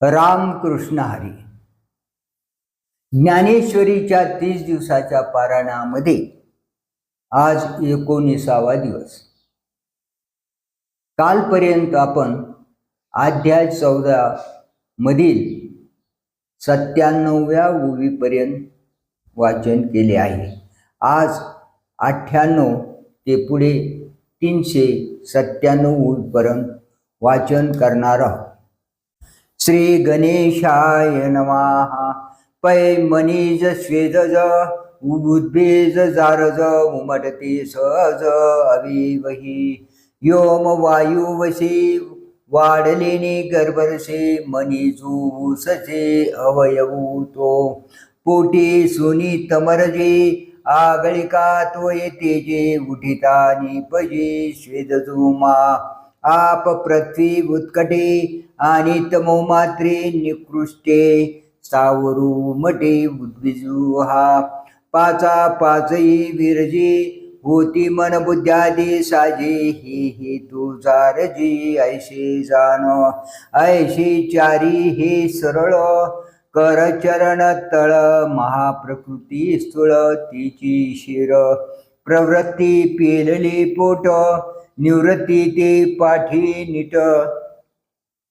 रामकृष्ण हरी. ज्ञानेश्वरीच्या 30 दिवसाच्या पारायणामध्ये आज 19वा दिवस. कालपर्यंत आपण अध्याय 14 मधील 97व्या ओवीपर्यंत वाचन केले आहे. आज 98 ते पुढे 397 ओवीपर्यंत वाचन करणार आहोत. श्री गणेशाय नमः. पै मनीज स्वेदज उद्भेज जारज उमटते सहज अविवही योम वायुवसे वाढलेने गर्भरसे मनीजूसचे अवयवूतो पोटी सुनी तमरजे आगळिका त्वये तेजे उठिता निपजे स्वेदजुमा आप पृथ्वी उत्कटे आणि तमो मात्रे निकृष्टे सावरू मटे उद्विजू हा पाचा पाचई विरजे होती मन बुद्ध्यादी साजे हे तुझा रजी ऐशे जाण ऐशे चारी हे सरळ कर चरण तळ महाप्रकृती स्थूळ तिची शिर प्रवृत्ती पेलले पोट निवृत्ती ते पाठी नीट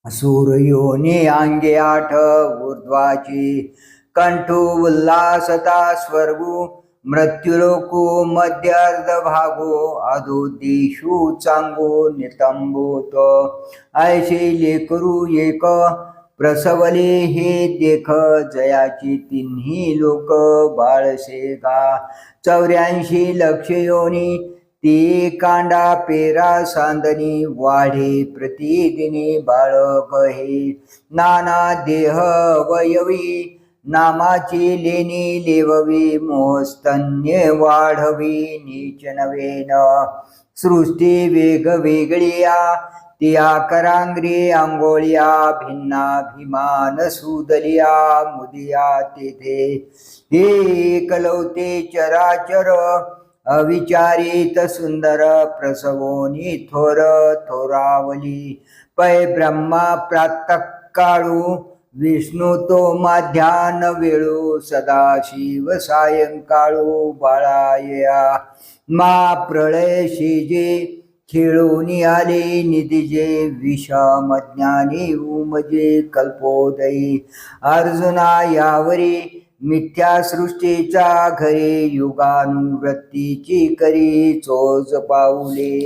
सूर्योने अंगे आठ ऊर्ध्वाची कंठो उल्हासता स्वर्गो मृत्युलोको मध्यार्ध भागो अधो देशु चांगो नितंबोत ऐशे लेकरू एक प्रसवले हे देख जयाची तिन्ही लोक बाळसे का 84 लक्ष योनी ती कांडा पेरा सांदनी वाढे प्रतिदिनी बाळक हे नाना देह वयवी नामाची लेणी लेववी मोस्तन्य वाढवी नीच नवेन सृष्टी वेग वेगळिया त्या करांग्री आंघोळ्या भिन्नाभिमान सुदलिया मुदिया तेथे हे कलवते चराचर अविचारित सुंदर प्रसवोनी थोर थोरावली पै ब्रह्मा प्रातः काळू विष्णू तो माध्यान वेळू सदाशिव सायंकाळू बाळाया मा प्रळय शिजे खेळून आले निधिजे विषम ज्ञानी उमजे कल्पोदयी अर्जुना यावरी मिथ्या सृष्टीच्या घरी युगानुवृत्तीची करी चोज पाऊले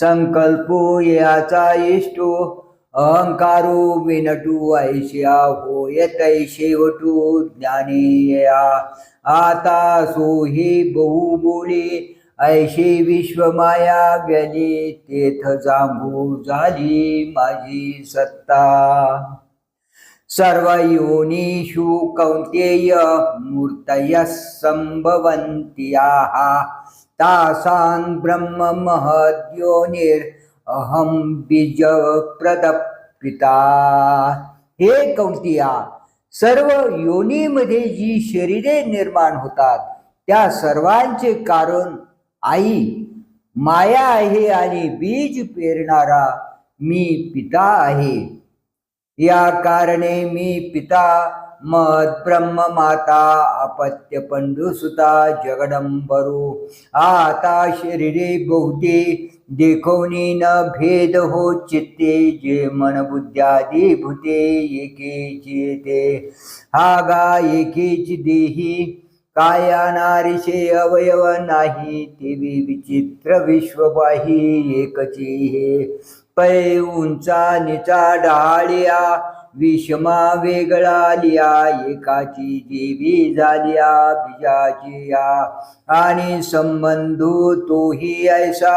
संकल्पो याचा इष्टो अहंकारो विनटू ऐशिया होय तैशेवटू ज्ञानीया आता सोही बहु बोले ऐशी विश्वमाया व्याली तेथ जांभू झाली माझी सत्ता सर्व योनिषु कौंतेय मूर्तयः संभवन्त्याः तासां ब्रह्म महद्योनिर् अहम बीज प्रदपिता. हे कौंतिया, सर्व योनीमध्ये जी शरीरे निर्माण होतात त्या सर्वांचे कारण आई माया आहे आणि बीज पेरणारा मी पिता आहे. या कारणे मी पिता मद ब्रह्म माता अपत्य पंडुसुता जगदंबरू आता शरीरे बहुते देखोनी न भेद हो चित्ते जे मन बुद्ध्यादी भूते एकेची ते हा गा एकेची देही काया नारीशे अवयव नाही तेवी विचित्र विश्वबाही एकची हे पै उंचा निचा डाळिया विषमा वेगळा लिया एकाची देवी झालिया बीजाची या आणि संबंधू तोही ऐसा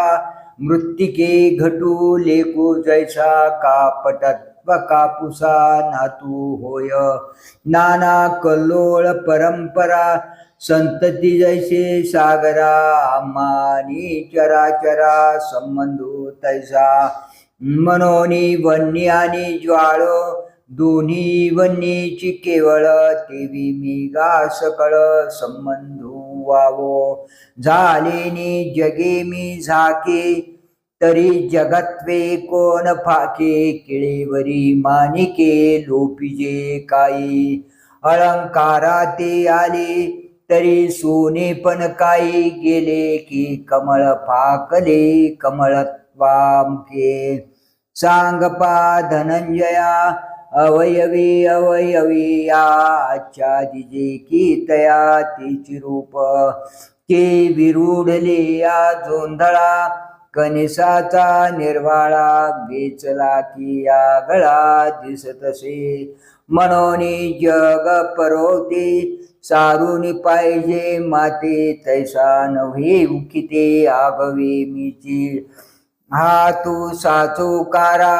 मृत्तिके घटू लेकू जैसा कापटत्व कापुसा नातू होय नाना कल्लोळ परंपरा संतती जैसे सागरा आम्हानी चराचरा संबंधू तैसा मनोनी वन्नी आणि ज्वाळ दोन्ही वन्नीची केवळ तेवी मी गा सकळ संबंधू वावो झालेनी जगे मी झाके तरी जगत्वे कोण फाके केळेवरी मानिके लोपिजे काही अलंकारा ते आले तरी सोने पण काही गेले की कमळ फाकले कमळत्वामुखे सांगपा धनंजया अवयवी अवयवी या आच्छादिजे की तया तिची रूप के विरुडले या जोंधळा कनिसाचा निर्वाळा वेचला की या गळा दिसतसे मनोनी जग परोते सारून पाहिजे माते तैसा नव्हे उकिते आगवे मीची हा तू साचोकारा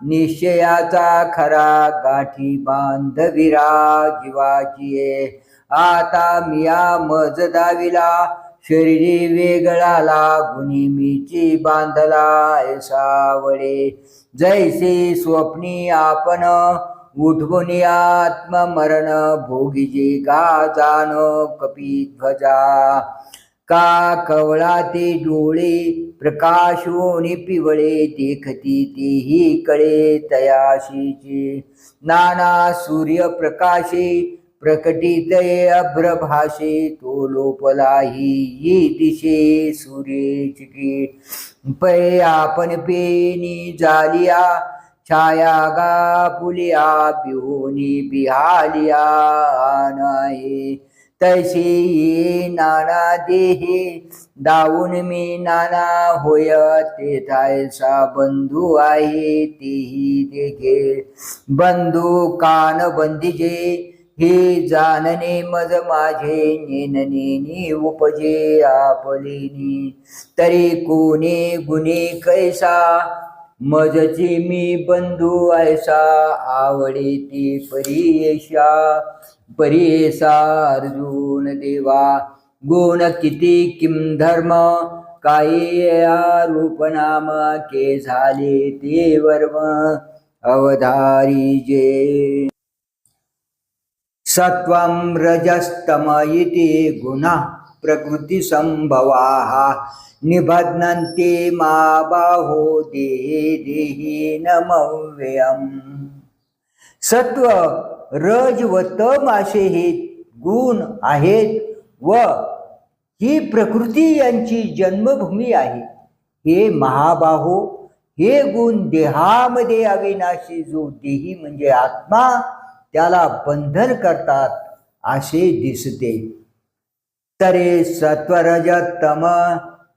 निश्चयाचा खरा गाठी बांधविरा जीवाची आता मिया मज दाविला शरीरी वेगळाला गुणी मीची बांधला ऐसा वडे जैसे स्वप्नी आपण उठवून आत्ममरण भोगीजे गाजान कपिध्वजा का कवळा ते डोळे प्रकाशोनी पिवळे देखती तेही कळे तयाशीचे नाना सूर्य प्रकाशे प्रकटित अभ्रभाषे तो लोपलाही दिशे सूर्यचिकी पै आपण पेनी जालिया छाया गा पुलिया बिहोनी बिहालिया नाये तैसे ये नाना देहे दावून मी नाना होय ते थायसा बंधू आहे तेही देखे बंधू कान बंदिजे हे जानने मज माझे नेननेनी उपजे आपलेनी तरी कोणे गुणे कैसा मजची मी बंधू ऐसा आवडे ती परीयसा अर्जुन देवा गुण किती किम धर्म काही रूपनाम के झाले ते वर्म अवधारीजे सत्वं रजस्तम इति गुणा प्रकृती संभवाः निबध्नन्ति मा बाहो देहे देही नमव्ययम् सत्व रज व तम असे हे गुण आहेत व ही प्रकृती यांची जन्मभूमी आहे. हे महाबाहो, हे गुण देहामध्ये अविनाशी जो देही म्हणजे आत्मा त्याला बंधन करतात असे दिसते. तरे सत्वरज तम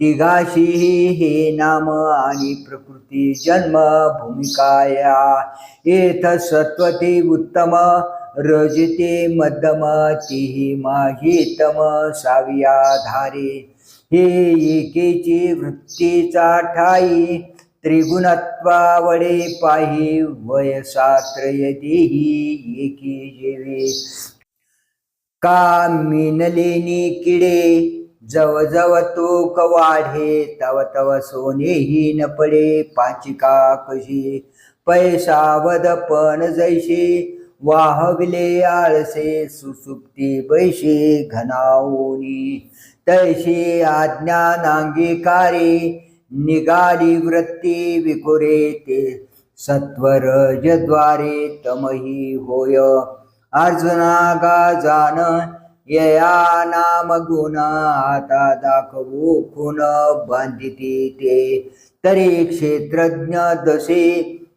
तिघाशीही हे नाम आणि प्रकृती जन्म भूमिकाया येथ सत्वते उत्तम रजते मध्यम तिही माझी तम साविया धारे हे एकेची वृत्तीचा ठाई त्रिगुणत्वावडे पाही वयसात्रय देही एकी जेवे का मिनलेनी किडे जव जव तोक वाढे तव तव सोनेही न पडे पाचिका कशी पैसावद पण जैसे वाहविले आळसे सुसुप्ती बैशे घनावोनी तैसे आज्ञानांगीकारे निगाली वृत्ती विकुरे ते सत्वरजद्वारे तमही होय अर्जुना गा जान यया नाम गुण आता दाखवू खुन बांधिती ते तरी क्षेत्रज्ञ दसे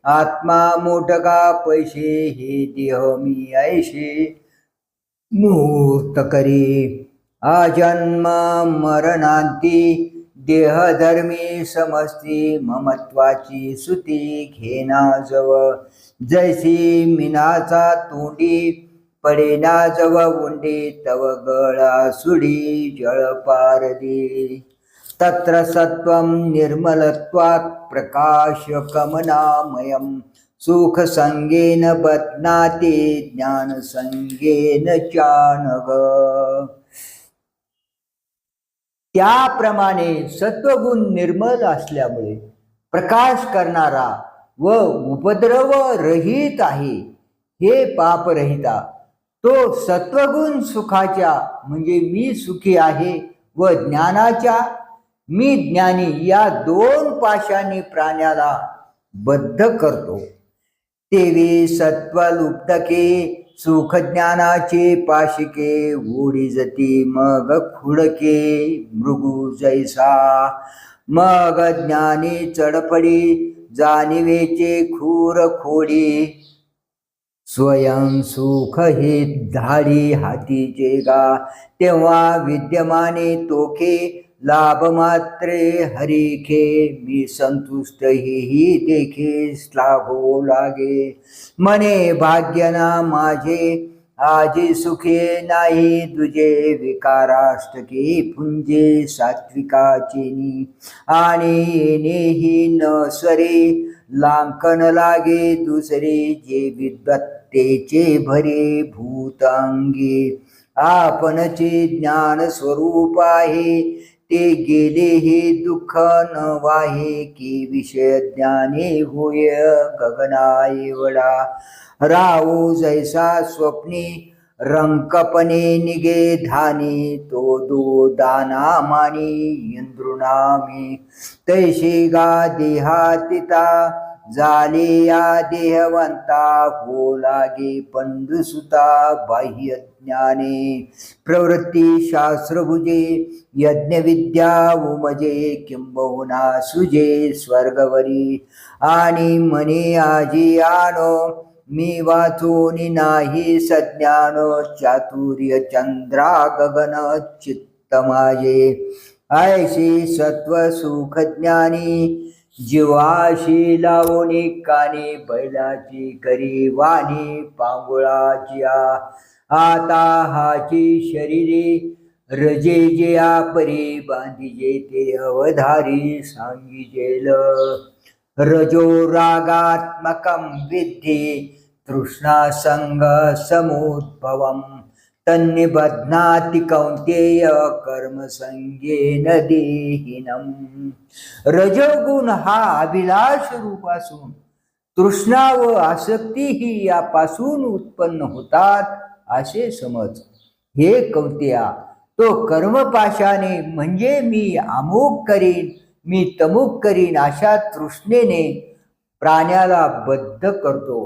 आत्मा मोठका पैसे हे देह मी ऐशे मुहूर्त करी आजन्म मरणांती देहधर्मी समस्ती ममत्वाची सुती घेना जव जैसी मिनाचा तोंडी पडेना जव उंडी तव गळा सुडी जळ पारदी तत्र सत्वं निर्मलत्वात् प्रकाशकमनामयं सुख संगेन बध्नाति ज्ञान संगेन चानग. त्याप्रमाणे सत्वगुण निर्मल असल्यामुळे प्रकाश करणारा व उपद्रव रहित आहे. हे पापरहिता तो सत्वगुण सुखाच्या म्हणजे मी सुखी आहे व ज्ञानाच्या मी ज्ञानी या दोन पाशांनी प्राण्याला बद्ध करतो. तेवी सत्व लुप्तके सुख ज्ञानाचे पाशिके ओढिजती मग खुडके मृगू जैसा. मग ज्ञानी चढपडी जाणिवेचे खूर खोडी. स्वयं सुख हे धाडी हातीचे गा. तेव्हा विद्यमाने तोखे लाभ मात्रे हरिखे. मी संतुष्ट हेही देखे लाभो लागे. मने भाग्य ना माझे आजी सुखे नाही तुझे. विकाराष्टके पुंजे सात्विकाचेनी. आणि येणेही न स्वरे लांकन लागे दुसरे. जे विद्वत्तेचे भरे भूतांगी. आपणचे ज्ञान स्वरूप आहे ते गेले हे दुःख न वाहे. की विषय ज्ञाने होय गगना एवढा. राहू जैसा स्वप्नी रंकपणे निगे धानी. तो दो दाना मानी इंद्रुनामी. तैशी गा देहातिता झाले या देहवंता. हो लागे पंडुसुता बाह्य ज्ञाने. प्रवृत्ती शास्त्रभुजे यज्ञविद्या उमजे. किंबहुना सुजे स्वर्गवरी. आणि मने आजी आनो मी वाचून नाही सज्ञान. चातुर्य चंद्रा गगन चित्त माझे. ऐशी सत्व सुख ज्ञानी. जीवाशी लावणी कानी. बैलाची करी वाणी पांगुळाची आता हाची शरीरे. रजे जे परी बांधिजे ते अवधारी सांगिजेल. रजो रागात्मकं विद्धि तृष्णा संग समुद्भवम. तन्निबध्नाति कौंतेय कर्म संगेन देहिनम. रजोगुण हा अभिलाष रूप असून तृष्णा व आसक्ती ही यापासून उत्पन्न होतात असे समज. हे कौंतेया, तो कर्मपाशाने म्हणजे मी अमुक करीन मी तमुक करीन अशा तृष्णेने प्राण्याला बद्ध करतो.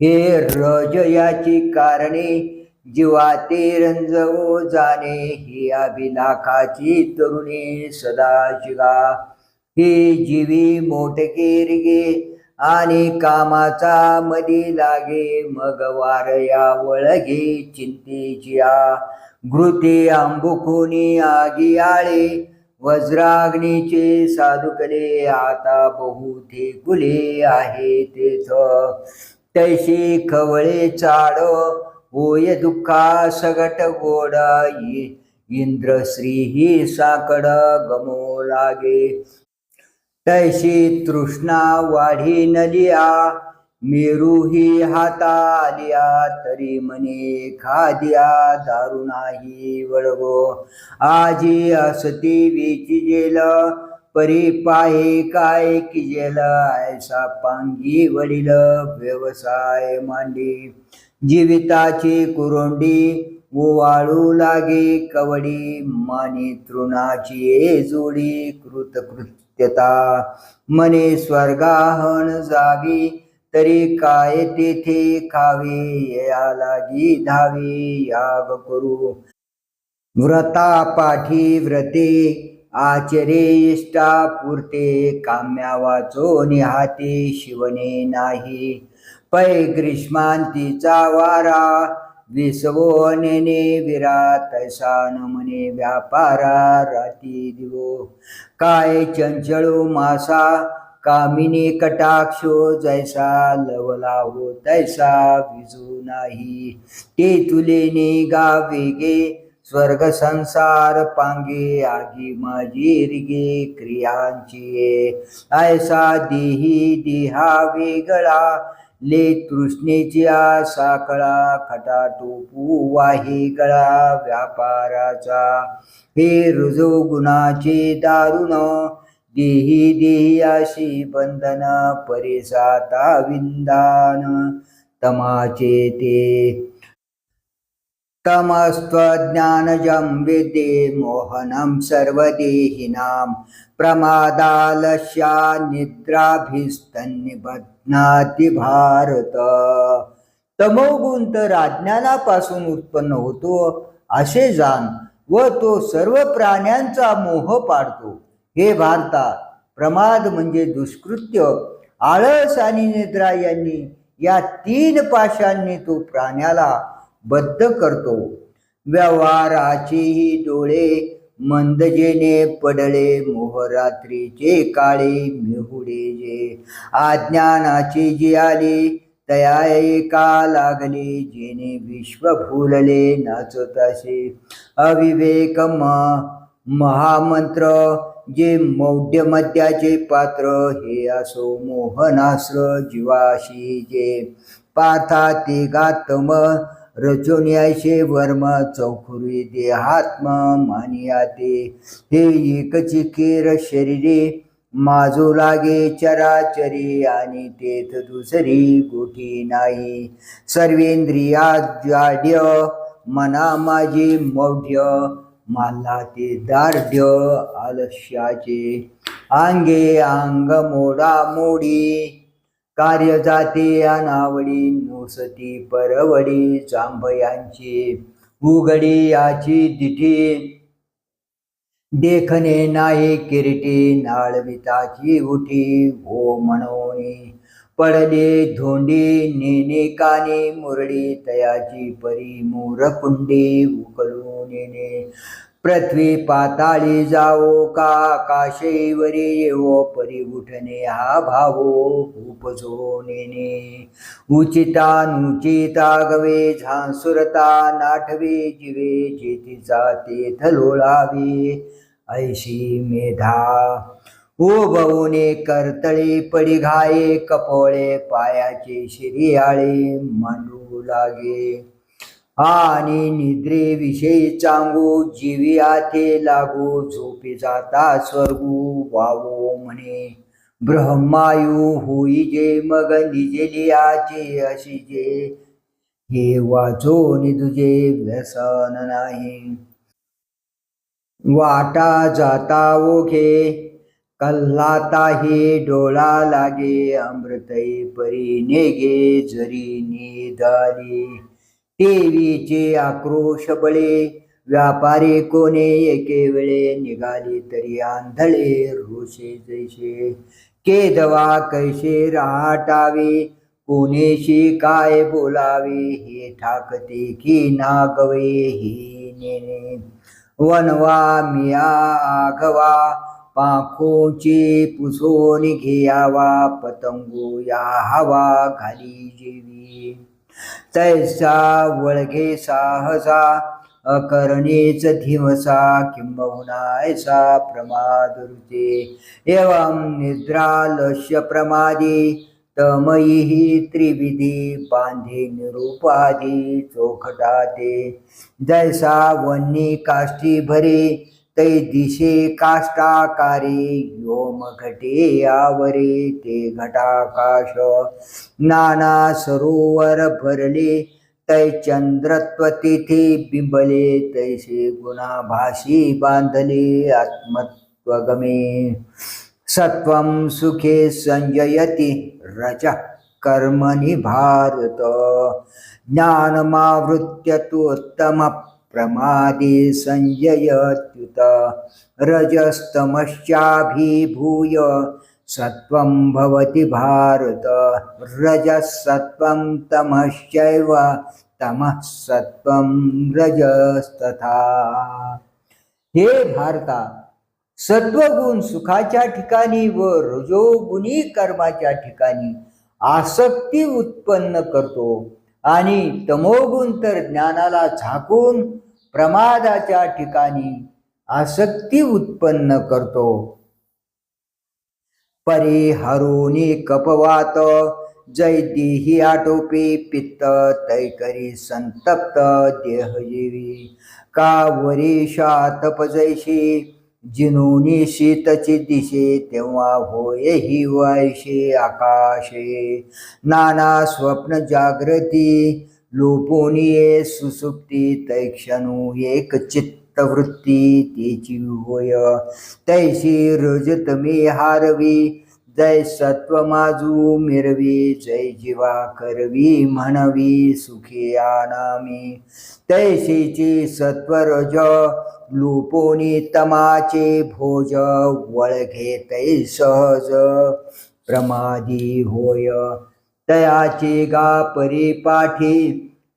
हे रज याची कारणे जीवा ते रंजवो जाणे. हे अभिलाखाची तरुणे सदा शिगा. हे जीवी मोठके रिगे आणि कामाचा मदी लागे. मग वारया वळगे चिंतेची घृते आंबुखोनी आगी आळे. वज्राग्नीचे साधुकले आता बहुते कुले आहे तेथ. तैशी खवळे चाड होय दुःखा सगट गोड. इंद्रश्री ही साकड गमो लागे. तैशी तृष्णा वाढी नलिया. मेरू ही हाता आलिया. तरी मने खादिया दारू नाही वळगो. आजी असती विचिजेल परी पाहे काय किजेल. ऐसा पांगी वडील व्यवसाय मांडी. जीविताची कुरोंडी ओवाळू लागे कवडी. माने तृणाची जोडी कृतकृत्यता. मने स्वर्गाहन जागी तरी काय तेथे खावे. या लागी धावे याग करू. व्रता पाठी व्रते आचरे इष्टा पुरते. काम्या वाचो निहाते शिवने नाही. पै ग्रीष्मांतीचा वारा विसवो नेने विरा. तैसा न मने व्यापारा राती दिवो. काय चंचळो मासा कामिनी कटाक्षो. जैसा लवला हो तैसा विजू नाही. ते तुले निगा वेगे स्वर्ग संसार पांगे. आगी माझी रिगे क्रियांची. ऐसा देही देहा वेगळा. ले तृष्णेची साकळा. खटा टोपू वाही गळा व्यापाराचा. हे रुजो गुणाचे दारुण. देही देहाशी बंधन परेसाता विंदान. तमाचे ते तमस्त्वज्ञानजं विद्धि मोहनं सर्वदेहिनां प्रमादालस्यान्निद्राभिस्तन्निबध्नाति भारत. तमोगुण तर अज्ञानापासून उत्पन्न होतो असे जाण व तो सर्व प्राण्यांचा मोह पाडतो. हे भारता, प्रमाद म्हणजे दुष्कृत्य, आळस आणि निद्रा यांनी या तीन पाशांनी तो प्राण्याला बद्ध करतो. व्यवहाराचेही डोळे मंदजेने पडले मोहरात्रीचे काळे मिहुडे जे. अज्ञानाचे जे आले तया एका लागले जेने विश्व भुलले नाचतासे. अविवेक महामंत्र जे मौढ्यमत्याचे पात्र हे असो मोहनास्त्र जीवाशी जे. पार्था ते गातम रचोन्याशे वर्म चौखुरी देहात्म मानिया ते. हे एकचिकेर शरीरे माझो लागे चराचरी आणि तेथ दुसरी गोठी नाही. सर्वेंद्रिया जाड्य मना माझे मौढ्य मला ते दार्ढ्य आलस्याचे. अंगे अंग मोडा मोडी कार्य जाते अनावडी नुसती परवडी जांभयांची. उघडी याची दिठी देखणे नाही किरीटी नाळविताची उठी हो मनोनी. पडले धोंडी नेने काने मुरडी तयाची परी मोरकुंडी उकलू नेने. पृथ्वी पाताळी जाओ का आकाशेवरी येवो परी उठणे हा भावो उपजो नेने. उचिता गवे झांसुरता नाठवे जिवे जेतीचा तेथ लोळावे ऐशी मेधा. उभवणे करतळे पडी घाये कपोळे पायाचे शिरियाळे मांडू लागे. आणि निद्रेविषयी चांगू जीवी आथे लागू झोपी जाता स्वर्गू वावो म्हणे. ब्रह्मायू होई जे मग निजेलियाचे अशी जे. हे वाचो निदुजे व्यसन नाही. वाटा जाता ओखे कल्लाता हे डोळा लागे अमृतई परी नेगे जरी निदाली. देवीचे आक्रोश बळे व्यापारी कोणे एके वेळे निघाली तरी आंधळे रोषे जैसे. केदवा कैसे राहटावे कोणेशी काय बोलावे हे ठाकते की नागवे ही नेने. वनवा मिया आघवा पाखोची पुसोन घ्यावा पतंगो या हवा घाली जेवी. तैसा वळगे साहसा अकरणेच धिवसा किंबहुना ऐसा प्रमाद रुचे. एवं निद्रालस्य प्रमादी तमयी त्रिविधी बांधे निरूपाधी चोखटाते. जैसा वन्नी काष्टी भरे तै दिशे काष्टाकारे व्योम घटे आवरे ते घटाकाश. नाना सरोवर भरले तै चंद्रत्व तिथे बिंबले तैसे गुणाभासी बांधले आत्मत्वगमे. सत्वं सुखे संजयति रजः कर्मणि भारत. ज्ञानमावृत्य तु उत्तम प्रमादे संजयत्युत. रजस्तमश्चाभिभूय सत्वं भवति भारत. रजः सत्वं तमश्चैव तमः सत्वं रजस्तथा. हे भारता, सत्वगुण सुखाच्या ठिकाणी व रजोगुणी कर्माच्या ठिकाणी आसक्ती उत्पन्न करतो आणि तमोगुण तर ज्ञानाला झाकून प्रमादाच्या ठिकाणी आसक्ती उत्पन्न करतो. परिहरोनी कपवात जै देही आटोपे पित्त तै करी संतप्त देहजीवी. का वरेशा तपजैशी जिनोनी शीतची दिशे तेव्हा होय ही वायशे आकाशे. नाना स्वप्न जागृती लोपोनिये सुसुप्ती तैक्षणू एक चित्तवृत्ती तेची होय तैशी रजतमी हारवी जय सत्व माजू मिरवी जय जीवा करवी म्हणवी सुखी आनामी तैशीची सत्वरज लोपोनी तमाचे भोज वळघे तै सहज प्रमादी होय तयाचे गा परिपाठी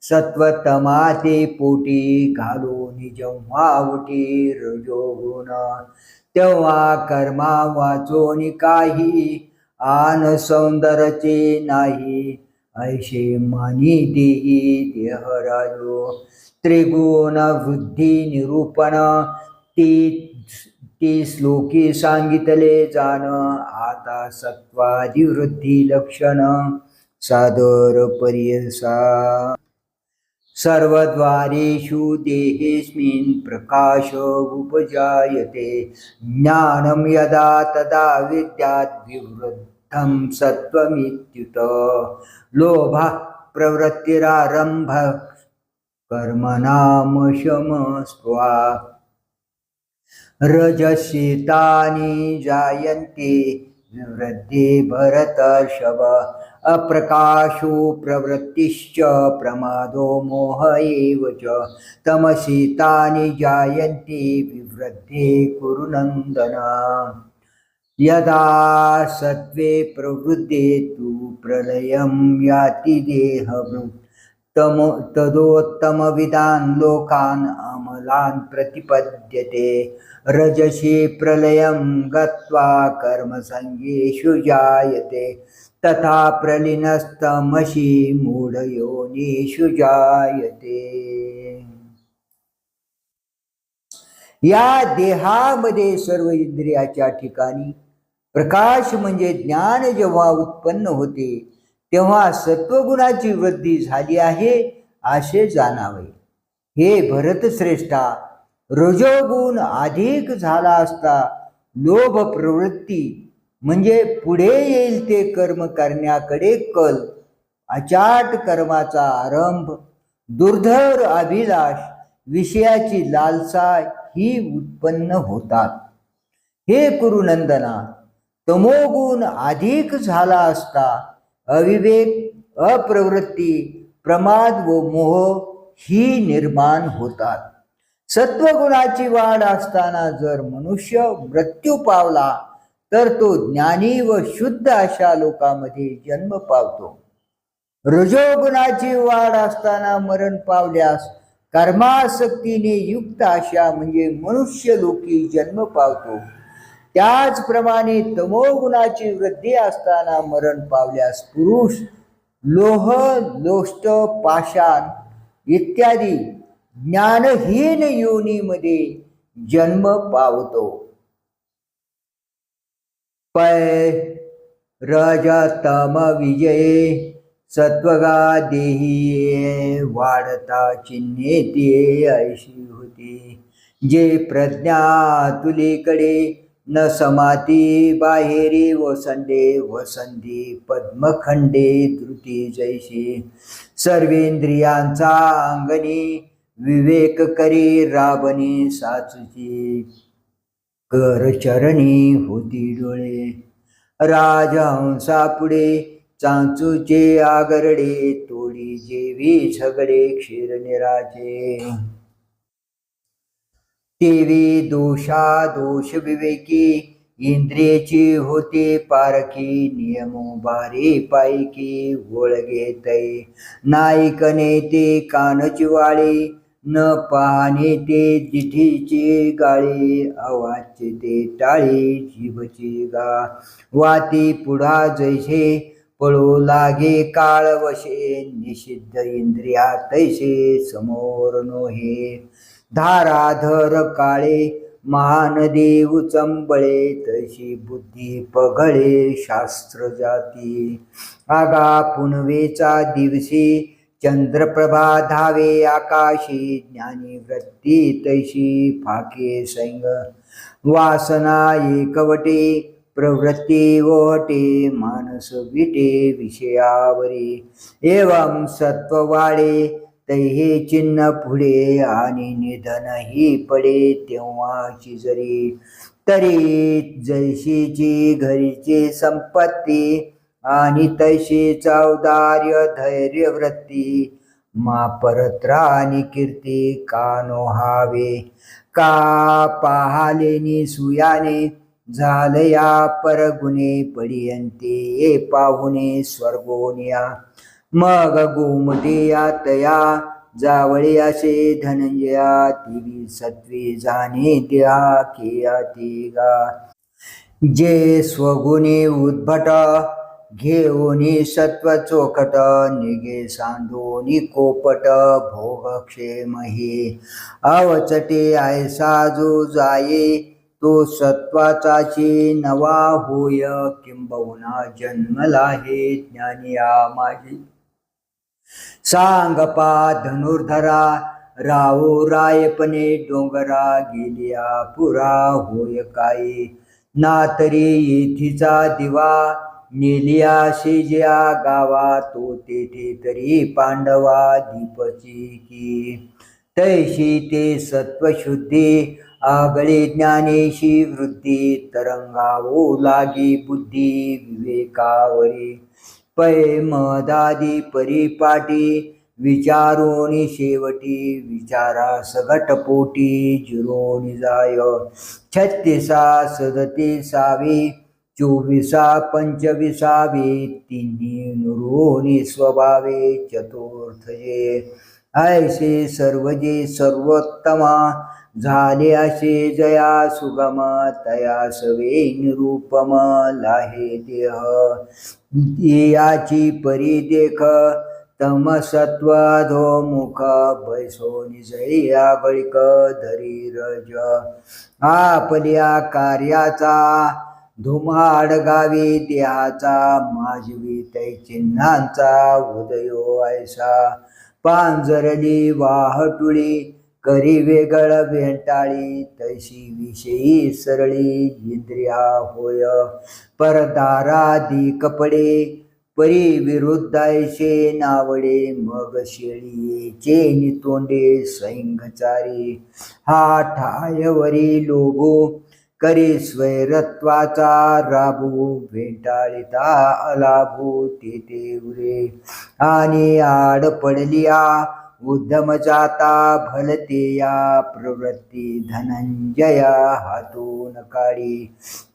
सत्वतमाते पोटी घालून जेव्हा उठी रजोगुण तेव्हा कर्मा वाचोनी काही आन सौंदर्याचे नाही ऐशे मानी देही देहराजो त्रिगुण वृद्धी निरूपण ती श्लोकी सांगितले जाण आता सत्वादी वृद्धी लक्षण सादर पर्यसा सर्वद्वारेषु देहेस्मिन् प्रकाश उपजायते ज्ञानं यदा तदा विद्यात् विवृद्धं सत्त्वमित्युत लोभः प्रवृत्तिरारम्भ कर्मणां शमस्त्वा रजस्येतानि जायन्ते विवृद्धे भरतर्षभ अप्रकाशो प्रवृत्तिश्च प्रमादो मोह एव च तमसीतानि जायन्ते विवृद्धे कुरु नन्दन यदा सत्त्वे प्रवृद्धे तु प्रलयं याति देहभृत् तदोत्तमविदान् लोकान् अमलान् प्रतिपद्यते रजसी प्रलयं गत्वा कर्मसङ्गेषु जायते तथा प्रलीनस्तमसि मूढयोनिषु जायते। या देहामध्ये सर्व इंद्रियाच्या ठिकाणी प्रकाश म्हणजे ज्ञान जेव्हा उत्पन्न होते तेव्हा सत्वगुणाची वृद्धी झाली आहे असे जाणावे। हे भरतश्रेष्ठा, रजोगुण अधिक झाला असता लोभ प्रवृत्ती म्हणजे पुढे येईल ते कर्म करण्याकडे कल, अचाट कर्माचा आरंभ, दुर्धर अभिलाष, विषयाची लालसा ही उत्पन्न होतात। हे कुरुनंदना, तमोगुण अधिक झाला असता अविवेक, अप्रवृत्ती, प्रमाद व मोह ही निर्माण होतात। सत्वगुणाची वाढ असताना जर मनुष्य मृत्यू पावला तर तो ज्ञानी व शुद्ध अशा लोकांमध्ये जन्म पावतो। रजोगुणाची वाढ असताना मरण पावल्यास कर्मासक्तीने युक्त अशा म्हणजे मनुष्य लोकी जन्म पावतो। त्याचप्रमाणे तमोगुणाची वृद्धी असताना मरण पावल्यास पुरुष लोह, लोष्ट, पाषाण इत्यादी ज्ञानहीन योनीमध्ये जन्म पावतो। पै रजतम विजये सत्वगा देही वाढता चिन्हे ते ऐशी होती। जे प्रज्ञा तुलीकडे न समाती बाहेरी वसंडे वसंधी पद्मखंडे धृती जैशी सर्वेंद्रियांचा अंगणी विवेक करी राबणी साचुची कर चरणी होती डोळे राजहंसा पुढे चांचूचे आगरडे तोडी जेवी झगडे क्षीरनिराचे तेवी दोषा दोष विवेकी इंद्रियेची होते पारखी नियमो बारे पायकी ओळगे तै नाईकने ते कानची वाळे न पाहणे ते जिठीची गाळे अवाच्य ते टाळे जीवची गा वाती पुढा जैसे पळो लागे काळ वशे निषिद्ध इंद्रिया तैसे समोर नोहे धाराधर काळे महानदी उचंबळे तैशी बुद्धी पघळे शास्त्र जाती आगा पुनवेचा दिवशी चंद्रप्रभा धावे आकाशी ज्ञानी वृत्ती तैशी फाके सैंग वासना एकवटे प्रवृत्ती ओटे मानस विटे विषयावरी एवं सत्व वाढे तैहे चिन्ह पुढे आणि निधन ही पडे तेव्हाची जरी तरी जैशीची घरीची संपत्ती आणि तैशी औदार्य धैर्य वृत्ती मा परत्रा आणि कीर्ती कानो हावे का पाहालेनी सुयाने झालया परगुणे पडियंते ये पाहुणे स्वर्गोनिया मग गोमटिया तया जावळे असे धनंजया तिवी सत्वी जाणे त्या किया तिगा जे स्वगुणी उद्भट घेऊनी सत्व चोखट निगे सांडोनी कोपट भोग क्षेम हे अवचटे ऐसा जो जाये तो सत्वाचाची नवा होय किंबहुना जन्मला हे ज्ञानिया माझी सांगपा धनुर्धरा राहो रायपणे डोंगरा गेलिया पुरा होय काय ना तरी येथीचा दिवा नेलिया शेज्या गावा तो तेथे तरी पांडवा दीपची की तैशी ते सत्वशुद्धी आगळे ज्ञानेशी वृद्धी तरंगावो लागी बुद्धी विवेकावरी पै मदादी परिपाटी विचारोनी शेवटी विचारा सगट पोटी जिरोनी जाय 36 37 24 तिन्ही नुरोनी स्वभावे चतुर्थये ऐसे सर्वजे सर्वोत्तमा झाले असे जया सुगम तया सवे निरूपम लाहे देह याची परिदेख तमसत्वाधो मुख बैसो निजया बळिक धरी रज आपल्या कार्याचा धुमाड गावी देहाचा माजवी तै चिन्हांचा उदयो ऐसा पांजरली वाहटुळी करी वेगळ भेंटाळी तैशी विषयी सरळी इंद्रिया होय परदारादी कपडे परी विरुद्धायशे नावडे मग शेळीचे नितोंडे सैंगचारी हा ठायवरी लोभो करी स्वैरत्वाचा राबू भेंटाळिता अलाभू तेथे उरे आणि आड पडलिया उद्धम जाता भलते या प्रवृत्ती धनंजया हातून काढी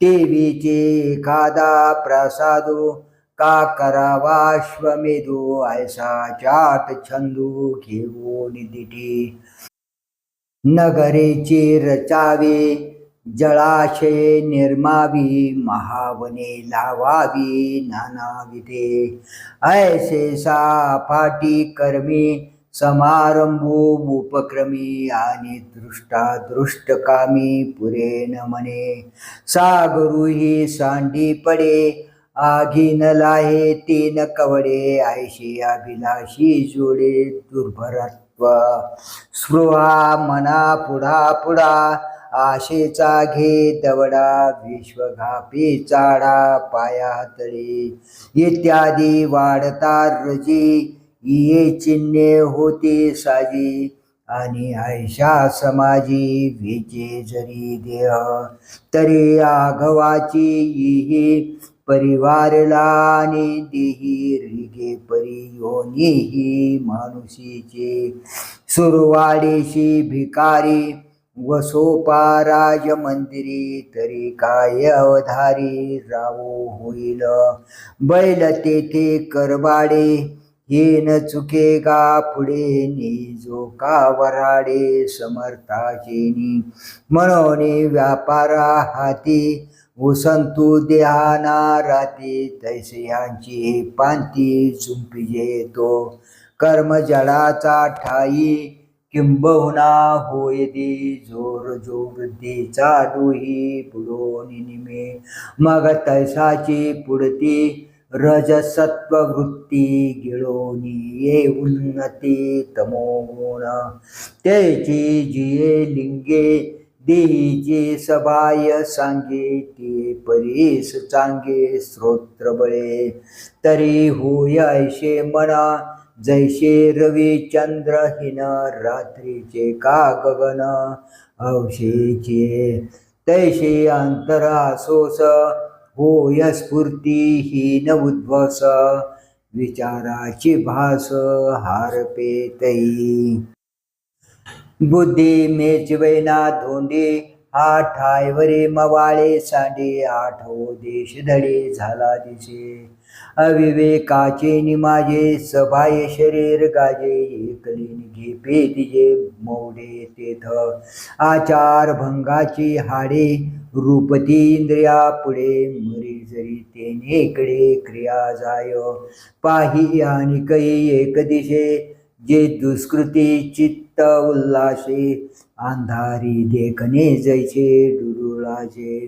देवीचे एखादा प्रसादो का करावाश्वमेधो ऐसा चाट छंदू घेऊन दिठी नगरेची रचावे जळाशये निर्मावी महावने लावावी नानाविधे ऐसे साफाटी कर्मी समारंभो उपक्रमी आणि दृष्टकामी पुरेन मने सागरू ही सांडी पडे आगीन लाहे तीन कवडे ऐशी अभिलाषी जोडे दुर्भरत्व स्पृहा मना पुढा पुढा आशेचा घे दवडा विश्वघापी चाडा पाया तळी इत्यादी वाढता रजी ये चिन्हे होती साजी आणि ऐशा समाजी विजे जरी देह तरी आघवाची ही परिवारला आणि देही रिगे परियोनीही मानुषीची सुरवाडेशी भिकारी वसोपा राज मंदिरी तरी काय अवधारी रावो होईल बैल तेथे करबाडे येन चुके गा पुढे निजो का वराडे समर्थाचेनी म्हणून व्यापारा हाती उसंतू देहाना राती तैसे यांची पांती झुंपिजे तो कर्मजळाचा ठाई किंबहुना होय दे जोर जो वृद्धीचा डोही बुडोन निमे मग तैसाची पुढती रजसत्व वृत्ती गिळोनी ये उन्नती तमोगुण त्याची जिये लिंगे देहीचे सभाय सांगे ते परीस चांगे स्तोत्र बळे तरी होय ऐशे मना जैसे रवी चंद्रहीन रात्रीचे का गगन अवशेचे तैसे अंतरासोस होय स्फूर्तीहीन उद्वस विचाराची भास हारपे तई बुद्धी मेचवैना धोंडे हा ठायवरे मवाळे सांडे आठवो देश धडे झाला दिसे अविवेकाचे निमाजे सभाये शरीर गाजे एकलीन घे पेतिजे मोडे तेथ आचार भंगाची हाडे रूपती इंद्रिया पुढे मरी जरी तेनेकडे क्रिया जाय पाही आणि कै एक दिशे जे दुष्कृती चित्त उल्लासे अंधारी देखणे जैसे डुडुळाचे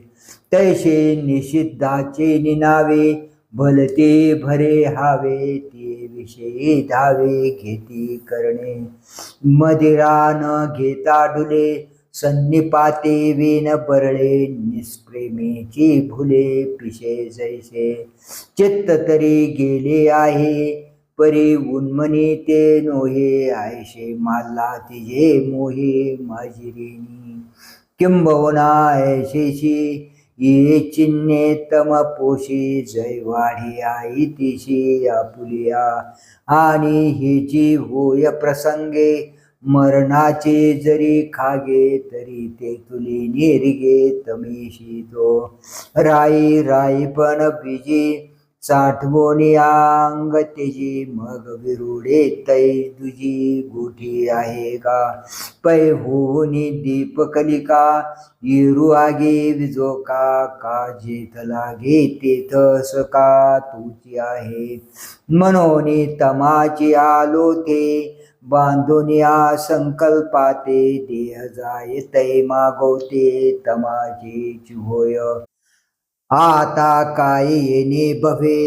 तैसे निषिद्धाचे निनावे भलते भरे हावे ते विषयी धावे घेती करणे मदिरा न घेता डुले सन्निपाते विन बरळे निष्प्रेमेची भुले पिशे जैसे चित्त तरी गेले आहे परी उन्मनी ते नोहे आयशे माल्ला तिजे मोहे माजिरेनी किंबहुना ऐशेशी ये चिन्हे तम पोशी जय वाढी आई तिशी आपुलिया आणि हिची होय प्रसंगे मरणाचे जरी खागे तरी ते तुली निरगे तमेशी तो राई राई पण बीजी साठवोनी अंग तेजी मग विरुडे तै तुझी गोठी आहे का पै होऊनी दीपकलिका येरू आगे विजोका का जेथ लागे तेथ सका तुझी आहे म्हणून तमाची आलो ते बांधून या संकल्पाते देह जाय तै मागवते तमाची होय आता काय येणे भवे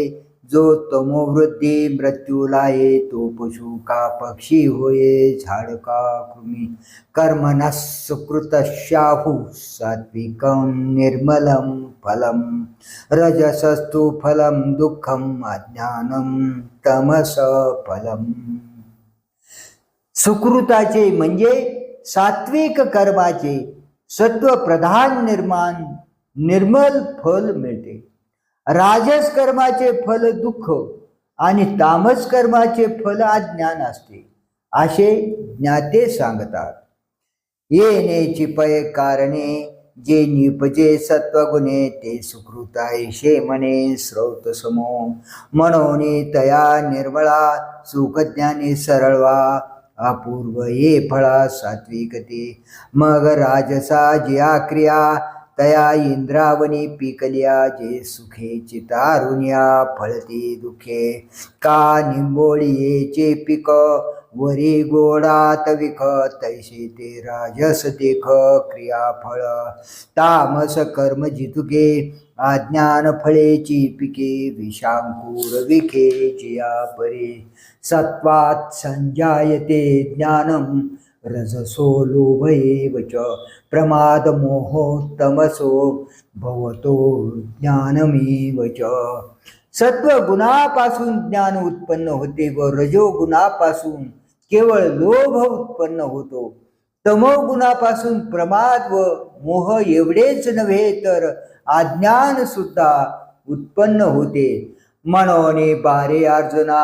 जो तमोवृत्ती मृत्यूला ये तो पशु का पक्षी होये झाड का कृमी कर्मणः सुकृतशाहु सात्विकं निर्मलं फलम रजसस्तु फलं दुःखम अज्ञानं तमस फलम सुकृताचे म्हणजे सात्विक कर्माचे सत्व प्रधान निर्मल फल मिळते राजस कर्माचे फल दुःख आणि तामस कर्माचे फल अज्ञान असते असे ज्ञाते सांगतात येण्याची पै कारणे जे निपजे सत्वगुणे ते सुकृतायशे म्हणे स्रोत समो म्हणून तया निर्मळा सुखज्ञानी सरळवा अपूर्व ये फळा सात्विकते मग राजसा जिया क्रिया तया इंद्रावनी पिकल्या जे सुखे चितारुण्या फळती दुखे का निंबोळीचे पिक वरी गोडात विख तैसे ते राजस देख क्रियाफळ तामस कर्म जितुके अज्ञान फळेची पिके विषांकुर विखे जिया परे सत्वात संजायते ज्ञानम रजसो लोभयेव च प्रमाद मोहो तमसो भवतो ज्ञानमेव च सत्व गुणापासून ज्ञान उत्पन्न होते व रजो गुणापासून केवळ लोभ उत्पन्न होतो तमो गुणापासून प्रमाद व मोह एवढेच नव्हे तर अज्ञान सुद्धा उत्पन्न होते म्हणून बारे अर्जुना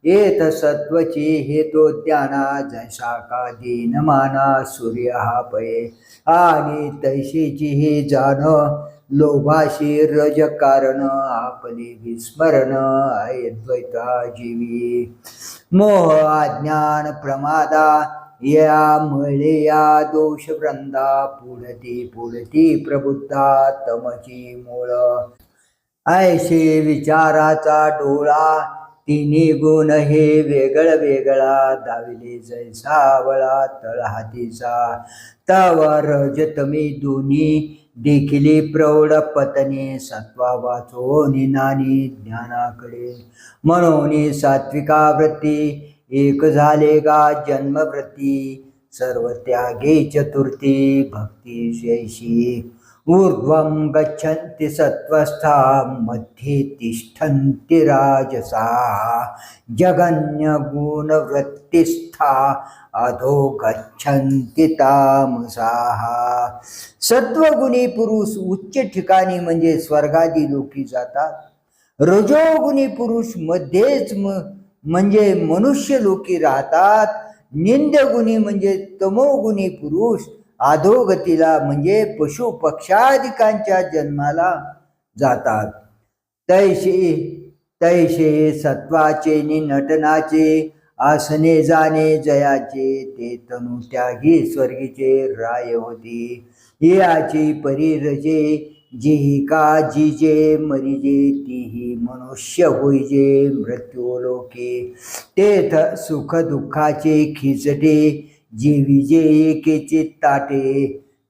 येत सत्वची हेतो ज्ञाना जैसा का दीन माना सूर्य हा पये आणि तैशीची ही जाण लोभाशी रज कारण आपले विस्मरण अद्वैता जीवी मोह अज्ञान प्रमादा या मळे या दोष वृंदा पुढती प्रबुद्धा तमची मूळ ऐशे विचाराचा डोळा तिन्ही गुण हे वेगळा दाविले जैसा वळा तळहातीचा तवा रजतमी दोन्ही देखिले प्रौढ पतने सत्वा वाचो निनानी ज्ञानाकडे म्हणून सात्विका वृत्ती एक झाले गा जन्मवृत्ती सर्वत्यागे चतुर्थी भक्ती जैशी ऊर्ध्वं गच्छन्ति सत्त्वस्था मध्ये तिष्ठन्ति राजसा जगन्यगुणवृत्तिस्था अधो गच्छन्ति तामसाः। सत्वगुणी पुरुष उच्च ठिकाणी म्हणजे स्वर्गादी लोकी जातात, रजोगुणी पुरुष मध्येच म्हणजे मनुष्य लोकी राहतात, निंदगुणी म्हणजे तमोगुणी पुरुष अधोगतीला म्हणजे पशु पक्षादिकांच्या जन्माला जातात। तैसे सत्वाचे नि नटनाचे आसने जाणे जयाचे ते तनु त्यागी स्वर्गीचे राय होती। याची परिरजे जिहिका जिजे मरिजे तीही मनुष्य होईजे मृत्यू लोके तेथ सुख दुःखाचे खिचटे जीविजे एकेचे ताटे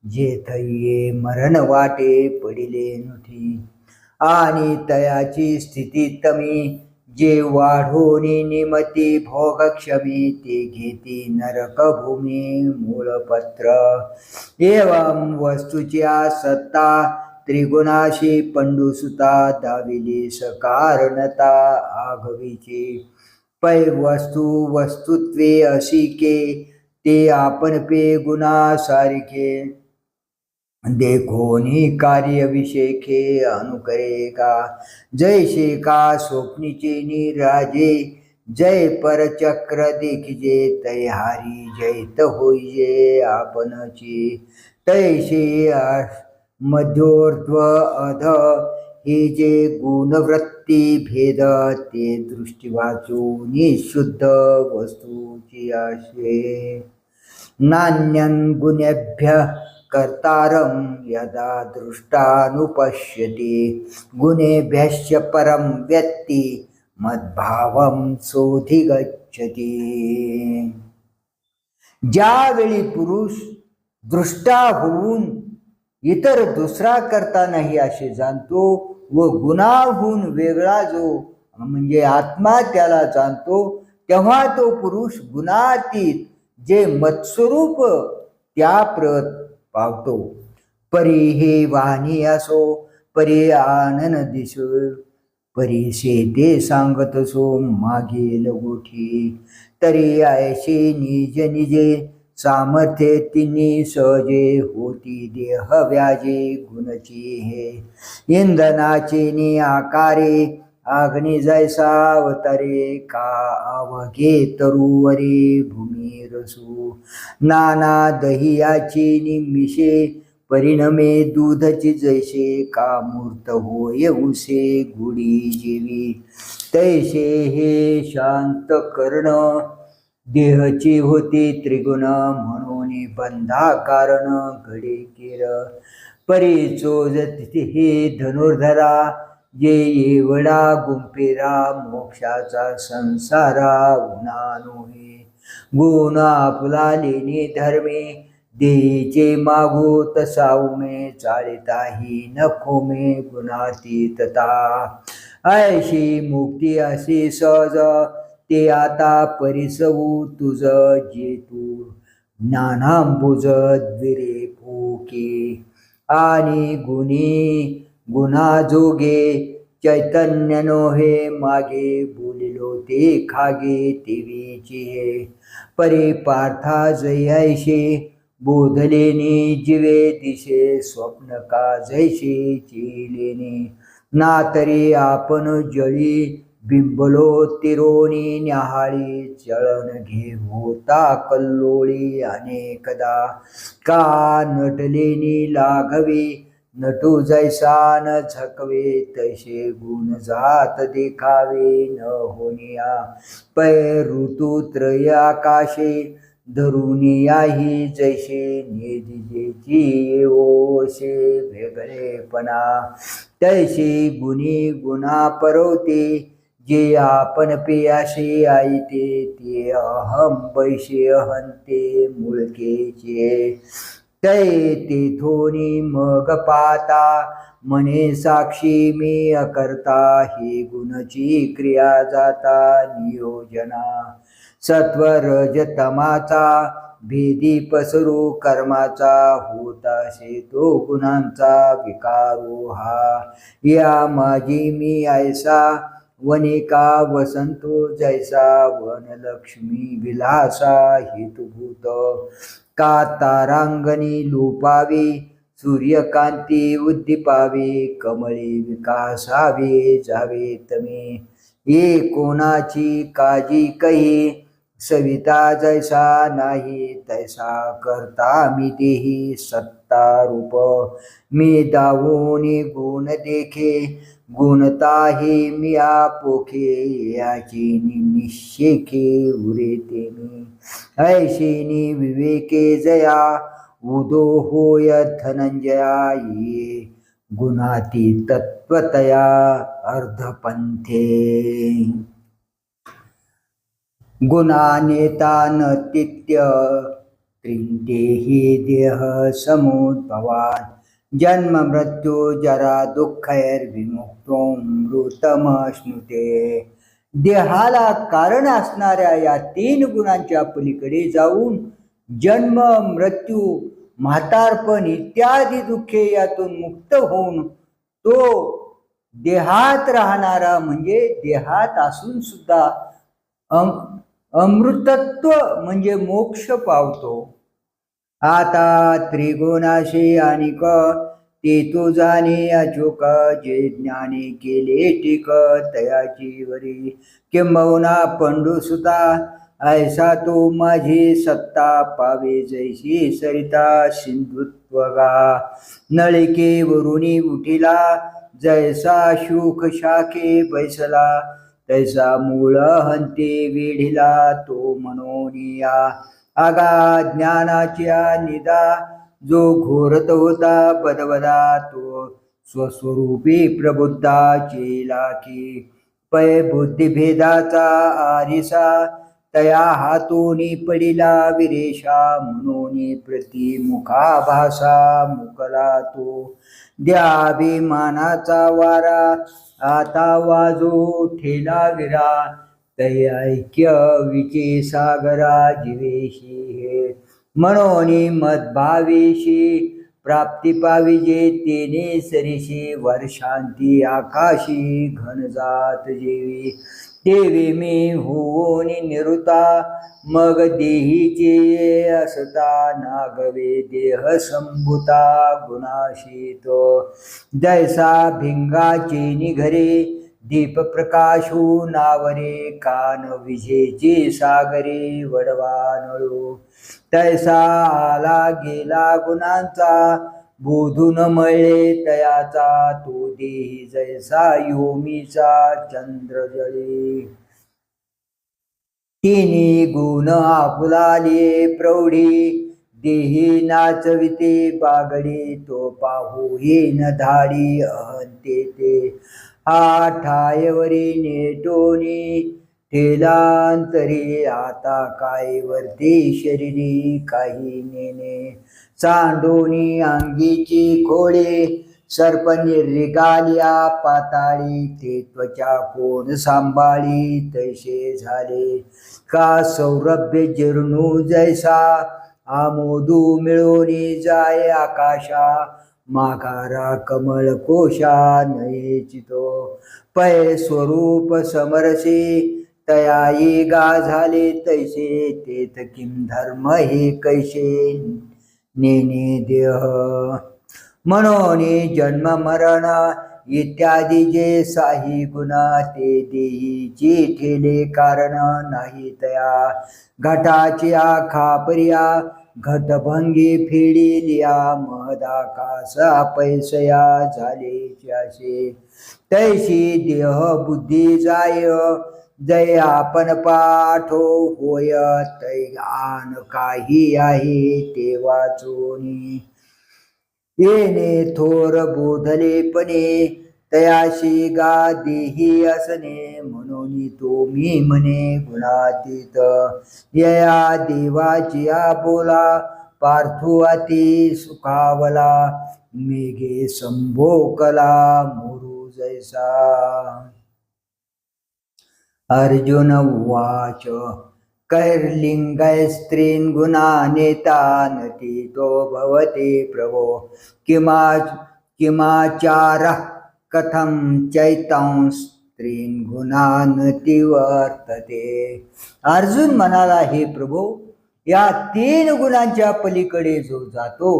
जेथ ये मरण वाटे पडिले नुठी आणि तयाची स्थिती तमी जे वाढोनी निमती भोगक्षमी ते घेती नरक भूमी मूलपत्र एवं वस्तूच्या सत्ता त्रिगुणाशी पंडुसुता दाविली सकारणता आघवीची पै वस्तू वस्तुत्वे असिके ते आपण पे गुणा सारिके देखोनी कार्य विषेखे अनुकरे का जैसे का स्वप्नीचे निराजे जय परचक्र देखिजे तै हारी जैत होईजे आपणची तैसे मध्योर्ध्व अध हे जे गुणवृत्ती भेद ते दृष्टी वाचून शुद्ध वस्तूची आशे नान्यं गुणेभ्य कर्तारं यदा दृष्टानुपश्यति गुणेभ्यश्च परं व्यक्ति मद्भावं सोऽधिगच्छति। ज्यावेळी पुरुष दृष्टा होऊन इतर दुसरा करता नाही असे जाणतो व गुणाहून वेगळा जो म्हणजे आत्मा त्याला जाणतो तेव्हा तो पुरुष गुणातीत जे मत्स्वरूप त्याप्रत पावतो। परी हे वाणी असो परी आनन दिसो परी शेते सांगत सो मागे लगोठी तरी ऐशी निज निजे सामर्थ्ये तिनी सहजे होती देह व्याजे गुणची हे इंधनाचे नि आकारे अग्नि जैसा अवतरे का अवघे तरुवरे भूमी रसू नाना दहियाची निमिषे परिणमे दूधची जैसे का मूर्त होय उसे गुडी जीवी तैसे हे शांत कर्ण देहची होती त्रिगुण म्हणून बंधा कारण घडे केर परी चोज हे धनुर्धरा जे एवढा गुंफेरा मोक्षाचा संसारा उना नोहे गुण आपला लेणे धर्मे देचे मागो तसा उमे चालिताही नको मे गुणातीतता ऐशी मुक्ती असे सहज ते आता परिसवू तुझ जे तू ज्ञानांबुज द्विरे पोके आणि गुणी गुणाजोगे चैतन्य नोहे मागे बोलिलो ते खागे तेवीची हे परी पार्था जैसे बोधलेने जिवे दिशे स्वप्न का जैसे चिलेने ना तरी आपण जळी बिंबलो तिरोणी न्याहाळी चळण घे होता कल्लोळी अनेकदा का नटलेनी लाघवे नटू जैसा न झकवे तैसे गुण जात देखावे न होनिया पै ऋतू त्रय आकाशे धरुनियाही जैसे निजेची ओशे वेगळेपणा तैसे गुणी गुणा परवते जे आपण पेयाशे आईते ते अहम पैसे अहंते मुळकेचे तै तेथोनी मग पाता मने साक्षी मी अकर्ता ही गुणची क्रिया जाता नियोजना सत्व रज तमाचा भेदी पसरू कर्माचा, होताशे तो गुणांचा विकारो हा. या माझी मी ऐसा वनिका वसंतो जैसा, वनलक्ष्मी विलासा हेतुभूत. का तारांगणी लोपावे, सूर्यकांती उद्दीपावे, कमळी विकासावे जावे तमे. ये कोणाची काजी कही, सविता जैसा नाही तैसा करता मी देही सत्ता रूप. मी दावोनी गुण देखे, गुणता हे मी आपोखे, याची निश्चेखे उरेते मी. ऐशिनी विवेके जया, उदो होय धनंजया, ये गुणाती तत्वतया अर्धपंथे. गुणानेता न तित्य त्रिंतेहि देह समुद्भवान्. जन्म मृत्यू जरा दुःखैर्विमुक्तो मृतमश्नुते. देहाला कारण असणाऱ्या या 3 गुणांच्या पलीकडे जाऊन जन्म मृत्यू म्हातारपण इत्यादी दुःखे यातून मुक्त होऊन तो देहात राहणारा म्हणजे देहात असून सुद्धा अमृतत्व म्हणजे मोक्ष पावतो. आता त्रिगुणाशी अनिक ते तो जाणे अचोक, जे ज्ञाने केले टीक तयाची वरी. किंबहुना पंडुसुता ऐसा तो माझी सत्ता, पावे जैशी सरिता सिंधुत्वगा. नळिके वरुणी उठिला जैसा शुक शाखे बैसला, तैसा मूळ हंते वेढिला तो मनोनिया. आगा ज्ञानाच्या निदा, जो घोरत होता बदबदा, तो स्वस्वरूपी प्रबुद्धा चेला की. पै बुद्धिभेदाचा आरिसा, तया हातोनी पडिला विरेशा. म्हणून प्रतिमुखा भासा मुकला तो. द्याभिमानाचा वारा, आता वाजो ठेला विरा. तै ऐक्य विचे सागरा जीवेशी हे. म्हणून मदभावेशी प्राप्ती पाविजे, तेने सरीशी वर्षांती आकाशी घनजात जेवी. देवी मी होऊन निरुता, मग देहीचे असता नागवे देह संभूता गुणाशी तो. जैसा भिंगाचे निघरे दीप प्रकाशू नावरे, कान विजेचे सागरे वडवा नळू. तैसा आला गेला गुणांचा, बोधून मळे तयाचा. तो देही जैसा योमीचा चंद्र जळे. तिनी गुण आपुलाले प्रौढी, देही नाचविते बागडी. तो पाहू न धाडी अहंते ते. हा ठायवरी नेटोनी ठेलांतरी, आता काय वरती शरीरी काही नेने. सांडोनी अंगीची खोळे, सर्प निर्रिगालिया पाताळी. ते त्वचा कोण सांभाळी तैसे झाले. का सौरभ्य जिर्णू जैसा, आमोदू मिळवणी जाय आकाशा. माघारा कमळ कोशा नये चितो. पै स्वरूप समरसे, तयाई गा झाले तैसे. तेथ किम धर्म हे कैसे नेने देह. म्हणून जन्म मरण इत्यादी जे साही गुणा, ते देहीची ठेले कारण नाही तया. घटाची खापर्या घटभंगी फेडिलिया, महदाकाश पैसया झाले असे. तैशी देह बुद्धी जाय, जय आपण पाठो होय. तै आन काही आहे ते वाचोनी. येणे थोर बोधलेपणे, तयाशी गा देही असणे. म्हणून तो मी म्हणे गुणातीत. यया देवाची बोला, पार्थो अति सुखावला. मेघे संभोकला मोरू जैसा. अर्जुन उवाच कैर्लिङ्गै स्त्रीन् गुणानेतानति तो भवति प्रभो किमाचारः कथं चैतां स्त्रीन् गुणानति वर्तते. अर्जुन म्हणाला, हे प्रभो, या 3 गुणांच्या पलीकडे जो जातो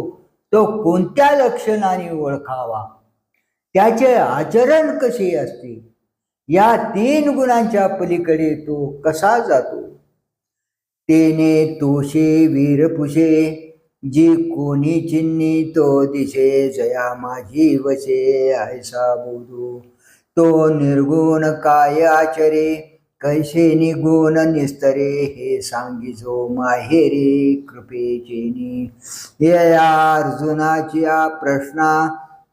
तो कोणत्या लक्षणाने ओळखावा, त्याचे आचरण कसे असते, या 3 गुणांच्या पलीकडे तो कसा जातो. तेने तोषे वीरपुषे जी कोणी चिन्नी तो दिशे जया माझी वशे ऐसा बोधू. तो निर्गुण काय आचरे कैसे निगुण निस्तरे हे सांगिजो माहेरी कृपेचेनी. या अर्जुनाच्या प्रश्ना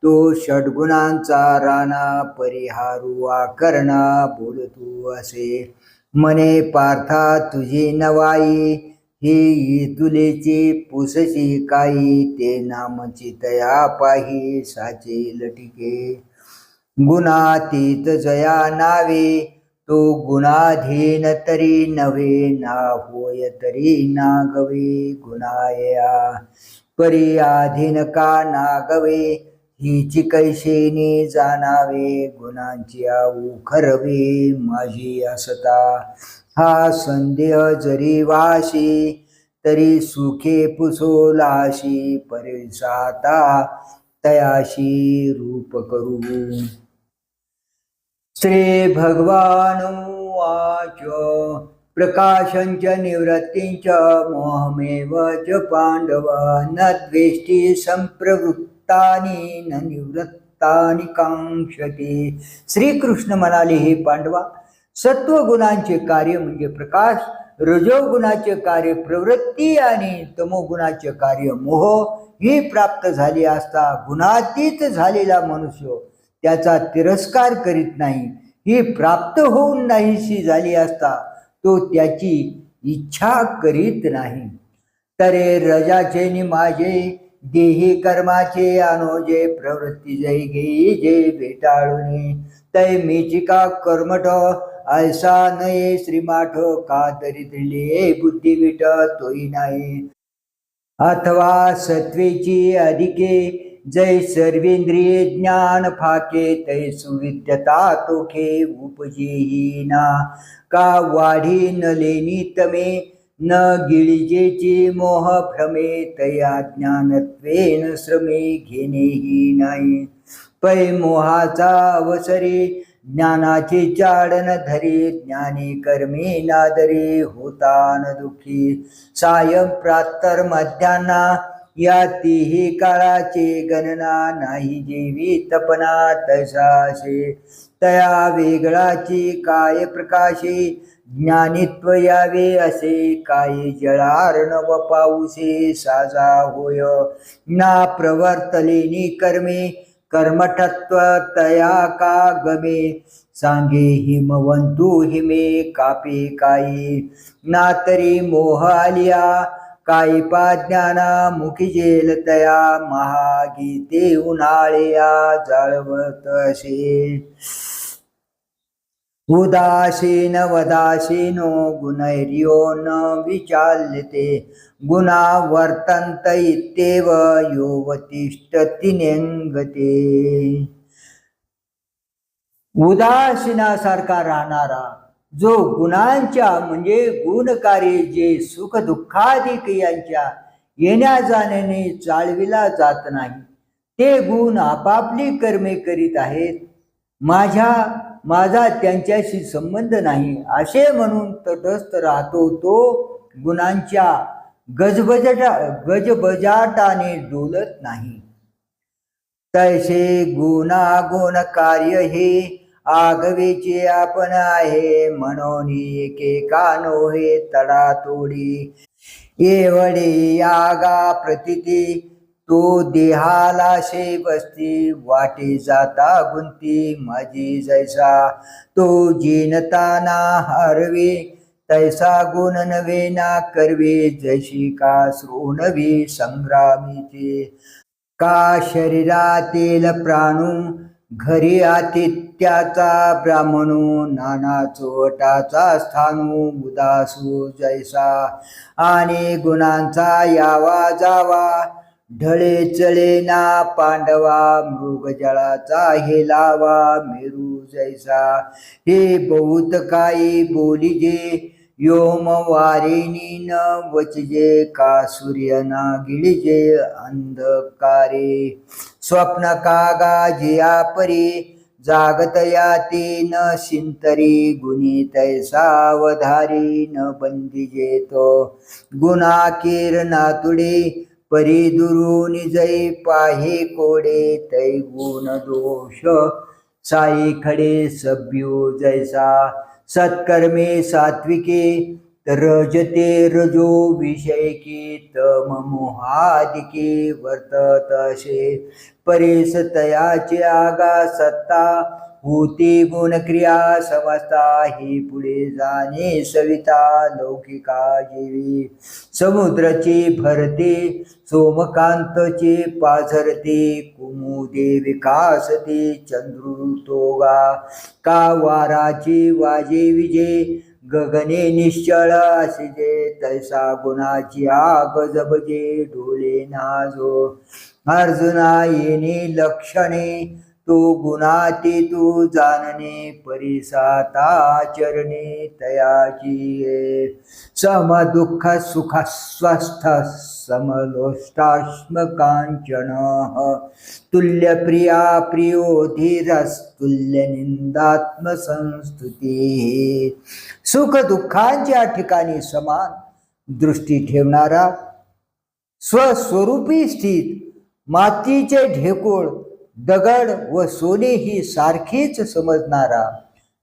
तो षड्गुणांचा राणा परिहारू आकरणा बोलतू असे. मने पार्था तुझी नवाई ही तुलेची पुसशी काही ते नामची तया पाही साचे लटिके. गुणातीत जया नावे तो गुणाधीन तरी नव्हे ना होय तरी नागवे. गुणाया परी आधीन का नागवे हिची कैसेनी जाणावे. गुणांची उखरवे माझी असता हा संदेह जरी वाशी तरी सुखे पुसोलाशी परिसाता तयाशी रूप करू. श्री भगवान वाच प्रकाशंच निवृत्तींच मोहमेव च पांडव न द्वेष्टी संप्रवृत्तानि न निवृत्तानि कांक्षते. श्रीकृष्ण म्हणाले, हे पांडवा, सत्वगुणांचे कार्य म्हणजे प्रकाश, रजोगुणाचे कार्य प्रवृत्ती आणि तमोगुणाचे कार्य मोह ही प्राप्त झाली असता गुणातीत झालेला मनुष्य त्याचा तिरस्कार करीत नाही. ही प्राप्त होऊन नाहीशी झाली असता तो त्याची इच्छा करीत नाही. तरे रजाचे नि माझे देही कर्माचे अनोजे प्रवृत्ती जै घेई जे भेटाळूने तै मीचिका कर्मठ ऐसा नये श्रीमाठ का दरिद्रिले बुद्धी विट तोही नाही. अथवा सत्वेची अधिके जै सर्वेंद्रिये ज्ञान फाके तै सुविद्यता तोखे उपजेही ना. का वाढी न लेनी तमे न गिळजेची मोह भ्रमे तया ज्ञानत्वेन श्रमे घेणेही नाही. पै मोहाचा अवसरे ज्ञानाचे चाडन धरे ज्ञानी कर्मे नादरे होता न दुःखी. सायं प्रातर मध्यान्ना या तिही काळाचे गणना नाही जेवी तपना तैसाशे. तया वेगळाची काय प्रकाशे ज्ञानित्व यावे असे काही जळार्णव पाऊसे साजा होय. ना प्रवर्तलेनी कर्मे कर्मठत्व तया का गमे सांगे हिमवंतू हिमे कापे काही. ना तरी मोह आलिया काही पा ज्ञाना मुखी जेल तया महागीते उन्हाळ्या जाळवत असे. उदासीन वदासीनो गुणैर्यो न विचाल्यते गुणा वर्तन्त इत्येव योवतिष्ठति नेंगते. उदासीनासारखा राहणारा जो गुणांच्या म्हणजे गुणकार्य जे सुख दुःखाधिक यांच्या येण्या जाण्याने चालविला जात नाही, ते गुण आपापली कर्मे करीत आहेत, माझा त्यांच्याशी संबंध नाही असे म्हणून तटस्थ राहतो, तो गुणांच्या गजबजाटाने डोलत नाही. तैसे गुणागुण कार्य हे आगवेचे आपण आहे म्हणून एकेका नोहे तडा तोडी. एवढे यागा प्रतिती तो देहाला शे बसती वाटे जाता गुंती माझी जैसा तो जिनताना हरवे तैसा गुण नवे ना करवे जशी का श्रोणवी संग्रामीचे. का शरीरातील प्राणू घरी आतिथ्याचा ब्राह्मणू, नाना चोटाचा स्थानू, उदासू जैसा आणि गुणांचा यावा जावा, ढळे चळे ना पांडवा, मृगजळाचा हेलावा, मेरू जैसा हे बहुत काही बोलिजे, योम वारिणी न वचजे, का सूर्य ना गिळिजे अंधकारे, स्वप्न कागा जिया परी, जागत याती न शिंतरी, गुणी तैसा अवधारी, न बंदिजे तो गुणा किरणा तुडे, परी दुरून जै पाहे कोडे, तै गुण दोष साई खडे सभ्यो जैसा, सत्कर्मे सात्विके रजते रजो विषयके, तम मोहादिके वर्तत असे, परेस तयाचे आगा सत्ता, होती गुणक्रिया समजता, ही पुढे जाणे सविता, लौकिका जीवी समुद्राची भरते, सोमकांतचे पाझरते, कुमुदे विकासते चंद्रुतोगा, का वाराची वाजे विजे, गगने निश्चळ असिजे, तैसा गुणाची आग जबजे, डोळे नाजो अर्जुना येणे लक्षणे, तू गुणाती तू जाणणे, परिसाता चरणे तयाची ये, सम दुःख सुख स्वस्थ समलोष्टाश्म कांचन, तुल्य प्रिया प्रियो धीरस्तुल्य निंदात्म संस्तुती, सुख दुःखांच्या ठिकाणी समान दृष्टी ठेवणारा, स्वस्वरूपी स्थित, मातीचे ढेकूळ दगड व सोने ही सारखीच समजणारा,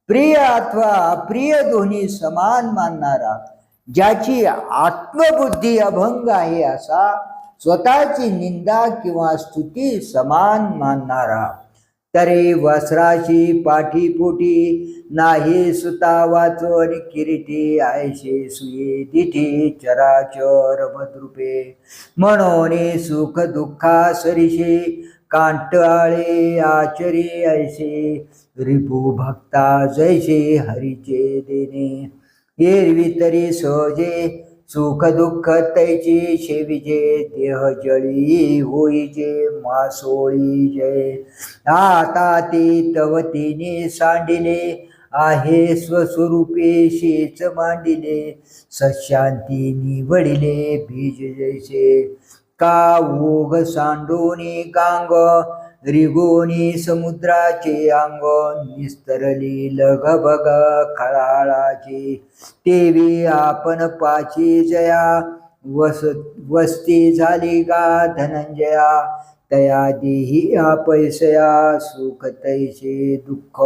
प्रिय अथवा अप्रिय दोन्ही समान मानणारा, ज्याची आत्मबुद्धी अभंग आहे असा, स्वतःची निंदा किंवा स्तुती समान मानणारा, तरी वस्त्राची पाठीपोटी नाही सुता वाचोन किरीटी, ऐशे सुये दिठी चराचर मद्रुपे, म्हणून सुख दुःखा सरिषे, कांटाळे आचरी ऐसे, रिपू भक्ता जैसे हरीचे देणे, एरवी तरी सहजे सुख दुःख तैची शेविजे, देह जळी होईजे मासोळी जय, आता ते तवतीने सांडिले, आहे स्वस्वरूपे शेच मांडिले, सशांती निवडिले बीज जैसे, का ओघ सांडोनी गांग, रिगोनी समुद्राचे अंग, निस्तरली लगबग खळाळाची, तेवी आपण पाची जया, वस्ती झाली गा धनंजया, तया देही पैसया, सुख तैसे दुःख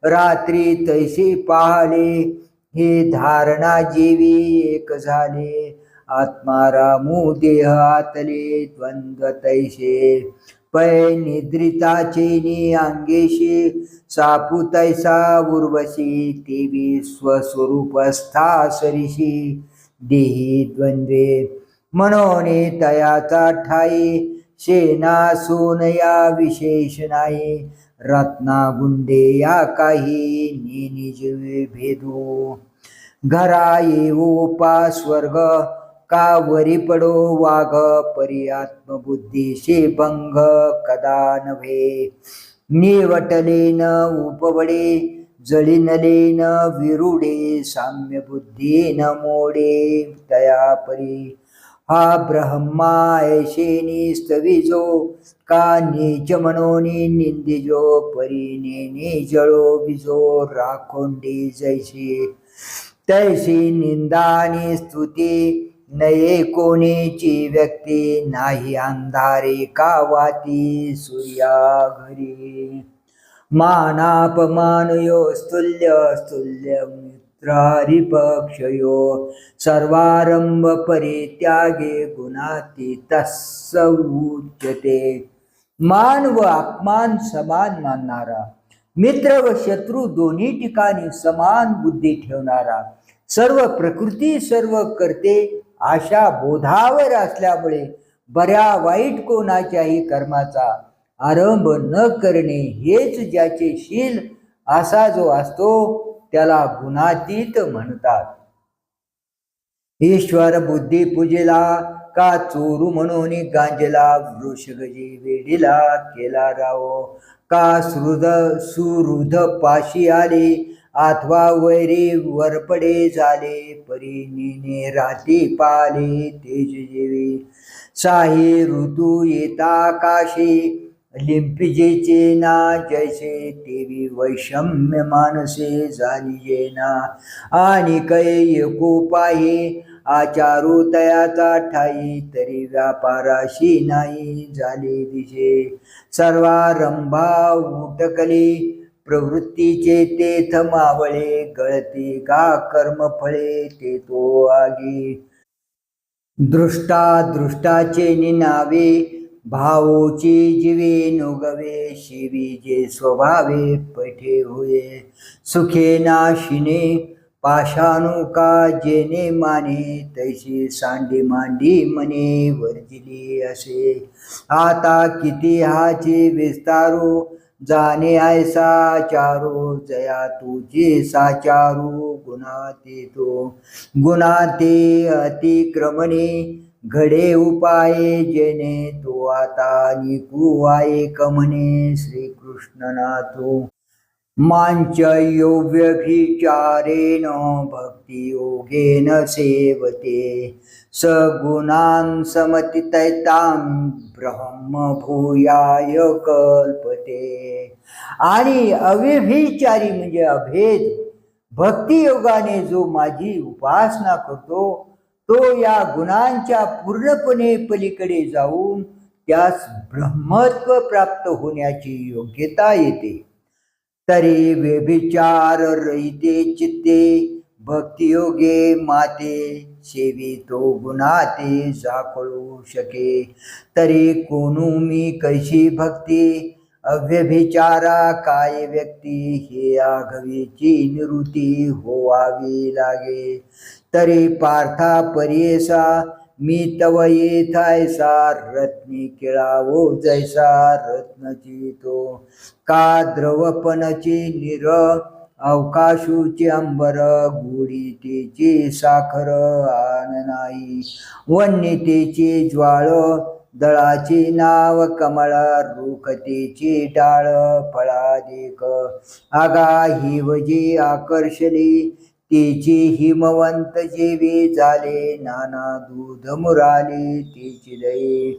रात्री तैसे पाहले, हे धारणा जीवी एक झाले, आत्मा रामू देह आतले, द्वंद्व तैसे पै निद्रिताचे नि अंगेशी, सापू तैसा उर्वशी, तेवी स्वस्वरूपस्था सरिषी, देही द्वंद्वे म्हणून तयाचा ठाई, शेना सोनया विशेष नाही, रत्ना गुंडे या काही, नेनी जीवे भेदू, घरा येऊ पा स्वर्ग, का वरी पडो वाघ, परी आत्मबुद्धीशी भंग कदा नव्हे, निवटले न उपवडे, जळिनले न विरुडे, साम्य बुद्धी न मोडे तया परी, हा ब्रह्मा ऐशेनी स्तविजो, का नीच मनोनी निंदिजो, परी नेनी जळो विजो, राखोंडी जैशी तैशी निंदानी स्तुती, नये कोणीची व्यक्ती, नाही अंधारे का वाती सूर्या घरी, मानापमान यो स्तुल्य स्तुल्य मित्रारिपक्षयो, सर्वारंभ परित्यागे गुणातीतस्स उच्यते, मान व अपमान समान मानणारा, मित्र व शत्रू दोन्ही ठिकाणी समान बुद्धी ठेवणारा, सर्व प्रकृती सर्व करते अशा बोधावर असल्यामुळे बऱ्या वाईट कोणाच्याही कर्माचा आरंभ न करणे हेच ज्याचे शील असा जो असतो त्याला गुणातीत म्हणतात. ईश्वर बुद्धी पूजेला का चोरू म्हणून गांजला, वृषगजी वेडीला केला राव, का सुहृद पाशी आले, अथवा वैरी वरपडे झाले, परी राती पाले तेज जेवी, साही ऋतू येता काशी, लिंपिजेचे ना जैसे, तेवी वैषम्य मानसे झाली जेना, आणि कै एको पाही, आचारू तयाचा ठाई, तरी व्यापाराशी नाही झाले दिशे, सर्वारंभा उटकली, प्रवृत्तीचे तेथ मावळे, गळती का कर्मफळे ते तो आगी, दृष्टाचे निनावे, भावोची जीवे नोगवे, शिवी जे स्वभावे पैठे होये, सुखे नाशिने पाषाणुका जेने माने, तैशी सांडी मांडी मने वर्जिली असे, आता किती हाचे विस्तारू, जाणे ऐसा चारो, जया तुझे साचारू, गुणाते तो गुणाते अतिक्रमणे, घडे उपाये जेने, तो आता निकू आहे कमने, श्रीकृष्ण नाथो. मांचयो व्यभिचारेण भक्ती योगेन सेवते, सगुणान् समतितैतां ब्रह्म भूयाय कल्पते. आणि अव्यभिचारी म्हणजे अभेद भक्ती योगाने जो माझी उपासना करतो तो या गुणांच्या पूर्णपणे पलीकडे जाऊन त्यास ब्रह्मत्व प्राप्त होण्याची योग्यता येते. तरी व्यभिचार रहिते चित्ते, भक्तियोगे माते, सेवी तो गुणाते जाकळू शके, तरी कोणू मी कैशी भक्ती, अव्यभिचारा काय व्यक्ती, हे आघवेची निवृत्ती होवावी लागे. तरी पार्था परियेसा, मी तव येथायसा, रत्नी केळावो जैसा रत्नची तो, का द्रवपणची निर अवकाशूची अंबर, गुढीतेची साखर आन नाही, वन्यतेची ज्वाळ, दळाची नाव कमळ, रुखतेची डाळ फळादेक, आगा हिवजी आकर्षली, तिची हिमवंत जेवी झाले, नाना दूध मुराले तिची दये,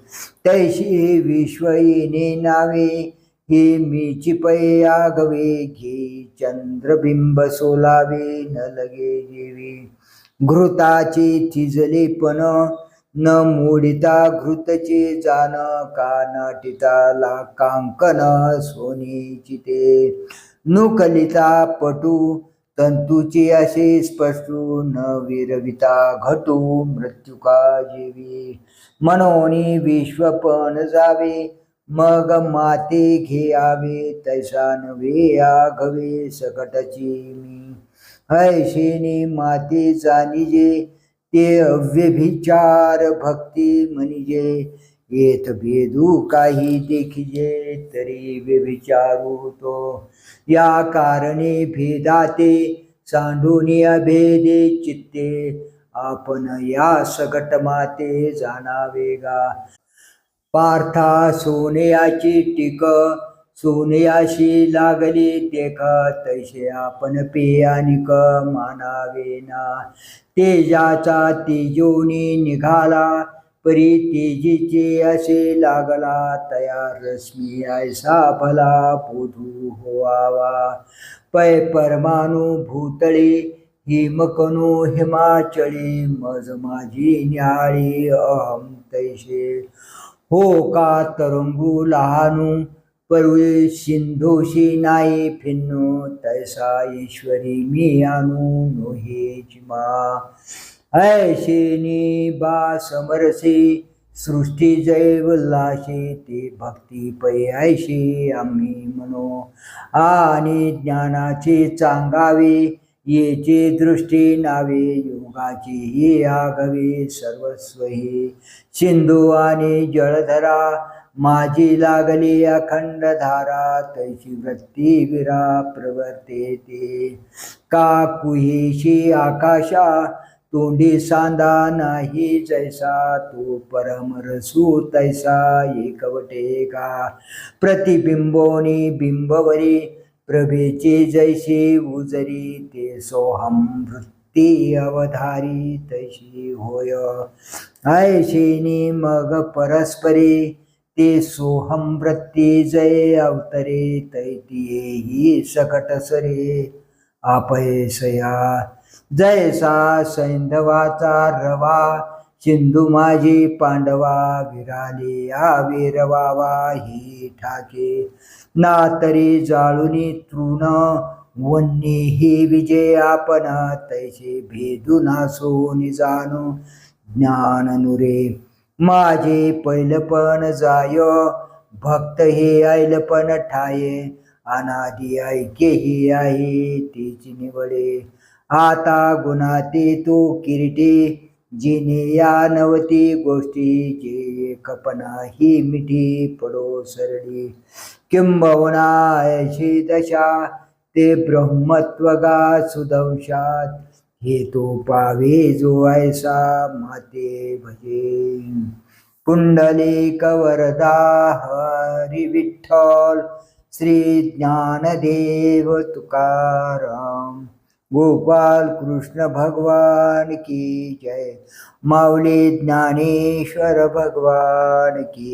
तैशी विश्व येणे नावे, हे मीची पै आगवे, घे चंद्रबिंब सोलावे न लगे जेवी, घृताची थिजले पण न मोडिता घृतचे जाण, का नाटिता लाकांकन सोनीची ते, नुकलिता पटू तंतूचे असे स्पष्टू, न विरविता घटू मृत्युका जेवी, मनोनी विश्वपण जावे, मग माते घ्यावे, तैसा नव्हे आघवे सकटची मी, ऐशेने माते जाणिजे, ते अव्यभिचार भक्ती म्हणजे, येत भेदू काही देखिजे, तरी व्यभिचारू तो, या कारणे भेदाते सांडून अभेदे चित्ते, आपण या सकट माते जाणावेगा. पार्था सोनयाची टीक, सोनयाशी लागली देख, तैसे आपण पेयानिक मानावे ना, तेजाचा तेजोनी निघाला, परी तेजीचे असे लागला, तया रश्मी ऐसा भला बोधू होवावा, पै परमाणू भूतळे, हिमकणू हिमाचळे, मज माझी न्याळी अहम तैसे, हो का तरंगू लहानू, परवे सिंधूशी नाही फिन्नू, तैसा ईश्वरी मी आणू नोहेच मा, ऐशेनी बा समरसे, सृष्टी जैवल्लाशे, ते भक्ती पै ऐशी आम्ही म्हणो, आणि ज्ञानाचे चांगावे, येचे दृष्टी नावे, योगाची ही आगवे सर्वस्व हे, सिंधू आणि जळधरा, माझी लागली अखंड धारा तैशी वृत्ती विरा प्रवर्तेते का कुहेशी आकाशा तोंडी सांदा नाही जैसा तो परमरसू तैसा एकवटे का प्रतिबिंबोनी बिंबवरी प्रभेची जैशी उजरी ते सोहम वृत्ती अवधारी तैशी होय ऐशिनी मग परस्परी ते सोहम वृत्ती जय अवतरे तैतियेही सकटसरे आपयसया जैसा सैंधवाचा रवा सिंधू माझी पांडवा विराले आविरवावा ही ठाके ना तरी जाळुनी तृण वन्नी ही विजय आपण तैसे भेदू नासोनी जाणू ज्ञान नुरे माझे पैलपण जाय भक्त हे ऐलपण ठाये अनादि ऐके ही आहे तीच निवडे आता गुणाती तू किरीटी जिने या नवती गोष्टी जे कपना ही मिठी पडो सरडी किंबहुना ऐशी दशा ते ब्रह्मत्वगा सुदंशात हे तो पावे जो ऐसा माते भजे पुंडलिक वरदा हरी विठ्ठल श्री ज्ञानदेव तुकाराम गोपाल कृष्ण भगवान की जय माऊली ज्ञानेश्वर भगवान की